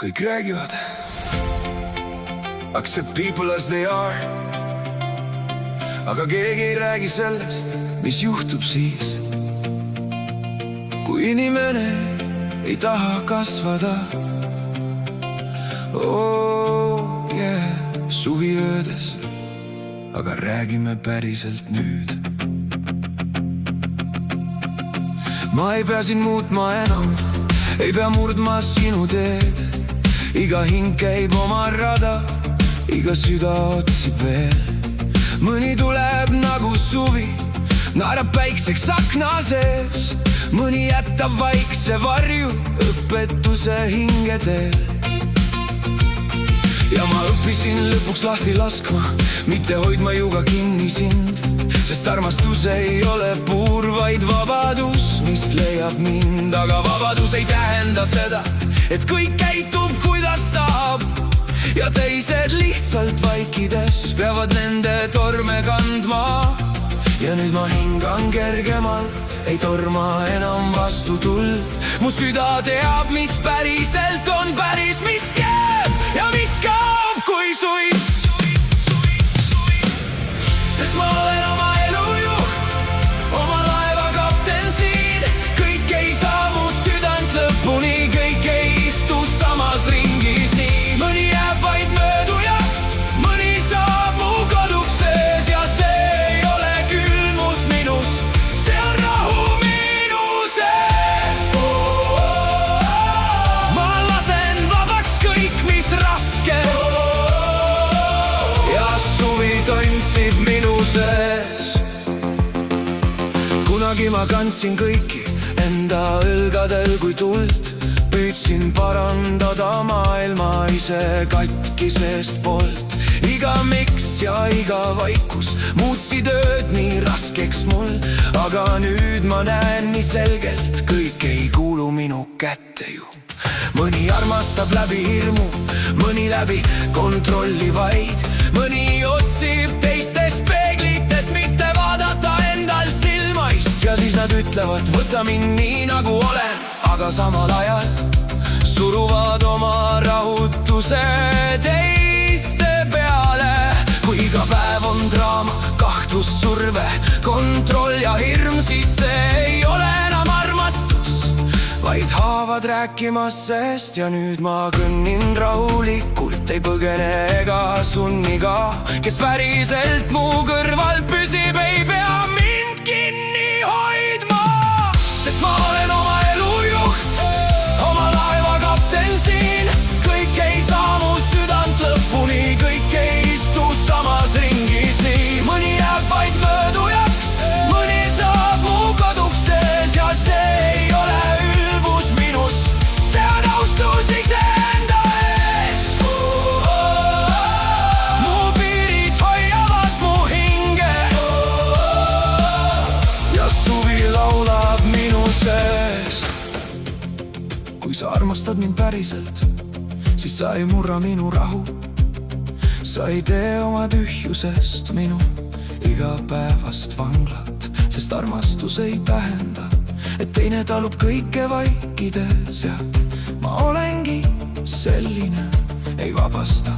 kõik räägivad, accept people as they are. Aga keegi ei räägi sellest, mis juhtub siis, kui inimene ei taha kasvada. Oh yeah, suvi öödes, aga räägime päriselt nüüd. Ma ei pea sind muutma enam, ei pea murdma sinu teed. Iga hing käib oma rada, iga süda otsib veel. Mõni tuleb nagu suvi, naerab päikseks akna sees. Mõni jätab vaikse varju õpetuse hingedel. Ja ma õppisin lõpuks lahti laskma, mitte hoidma juga kinni sind. Sest armastus ei ole puur, vaid vabadus, mis leiab mind. Aga vabadus ei tähenda seda, et kõik käitub kuidas tahab. Ja teised lihtsalt vaikides peavad nende torme kandma. Ja nüüd ma hingan kergemalt, ei torma enam vastu tuld. Mu süda teab, mis päriselt on päris, mis jääb ja mis kaob kui suits. Sest ma olen oma elu juht, oma laeva kapten siin. Kõik ei saa mu südant lõpuni, kõik ei istu samas ringis nii. Mõni jääb vaid möödujaks, mõni saab mu koduks sees. Ja see ei ole külmus minus, see on rahu minu sees. Ma lasen vabaks kõik, mis raske. Ja suvi tantsib minu sees. Kunagi ma kandsin kõiki enda õlgadel kui tuld. Püüdsin parandada maailma ise katkisest poolt. Iga miks ja iga vaikus muutsid ööd nii raskeks mul. Aga nüüd ma näen nii selgelt, kõik ei kuulu minu kätte ju. Mõni armastab läbi hirmu, mõni läbi kontrolli vaid. Mõni otsib teistest peeglit, et mitte vaadata endal silmaist. Ja siis nad ütlevad, võta mind nii nagu olen. Aga samal ajal suruvad oma rahutuse teiste peale. Kui iga päev on draama, kahtlus, surve, kontroll ja hirm, siis see ei ole enam armastus, vaid haavad rääkimas sest. Ja nüüd ma kõnnin rahulikult, ei põgene ega sunni ka. Kes päriselt mu kõrval püsib, ei pea mind kinni hoidma. Sest ma olen oma elu juht, oma laeva kapten siin. Kõik ei saa mu südant lõpuni, kõik ei istu samas ringis nii. Mõni jääb vaid möödujaks, mõni saab mu koduks sees. Ja see ei ole ülbus minus, see on austus iseenda ees. Mu piirid hoiavad mu hinge ja suvi laulab minu sees. Kui sa armastad mind päriselt, siis sa ei murra minu rahu. Sa ei tee oma tühjusest minu igapäevast vanglat. Sest armastus ei tähenda, et teine talub kõike vaikides. Ja ma olengi selline, ei vabasta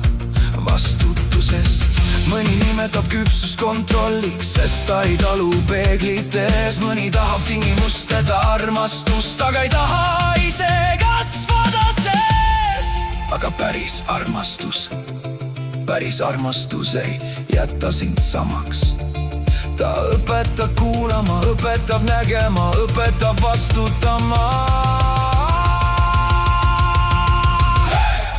vastutusest. Mõni nimetab küpsust kontrolliks, sest ta ei talu peeglites. Mõni tahab tingimusteta armastust, aga ei taha ise kasvada sees. Aga päris armastus ei jäta sind samaks. Ta õpetab kuulama, õpetab nägema, õpetab vastutama.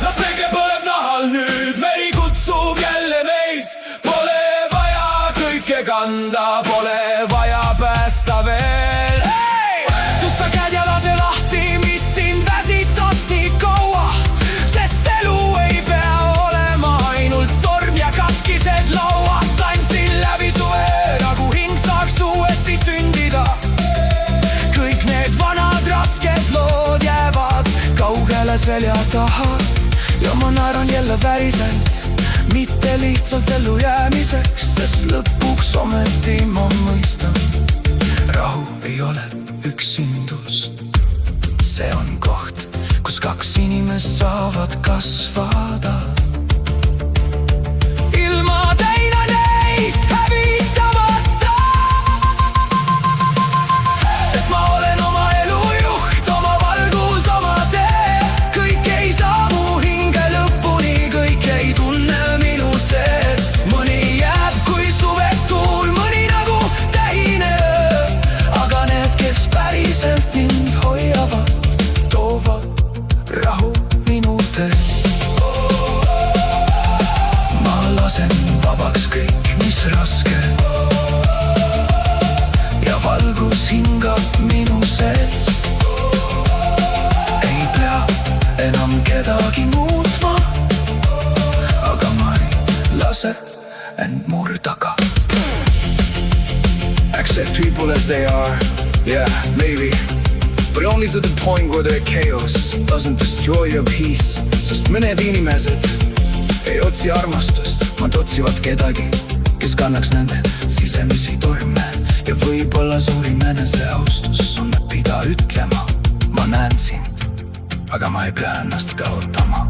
Las päike põleb nahal nüüd, meri kutsub jälle meid. Pole vaja kõike kanda, pole vaja päästa veel. Tusta käed ja lase lahti, mis sind väsitas nii kaua. Sest elu ei pea olema ainult torm ja katkised lauad. Tantsin läbi suve, nagu hing saaks uuesti sündida. Kõik need vanad rasked lood jäävad kaugele selja taha. Ja ma naeran jälle päriselt, mitte lihtsalt ellu jäämiseks. Sest lõpuks ometi ma mõistan, rahu ei ole üksindus. See on koht, kus kaks inimest saavad kasvada ilma teineteist hävitamata. Sest ma olen oma elu juht, oma valgus, oma tee. Kõik ei saa mu hinge lõpuni, kõik ei tunne minu sees. Mõni jääb kui suvetuul, mõni nagu tähine öö. Aga need, kes päriselt mind hoiavad, toovad rahu minu tee. Ma lasen vabaks kõik, mis raske, ja valgus hingab minu sees. Ei pea enam kedagi muutma, aga ma ei lase end murda ka. Accept people as they are, yeah, maybe, but only to the point where their chaos doesn't destroy your peace. Sest mõned inimesed ei otsi armastust, nad otsivad kedagi, kes kannaks nende sisemisi torme. Ja võib-olla suurim eneseaustus on õppida ütlema: ma näen sind, aga ma ei pea ennast kaotama.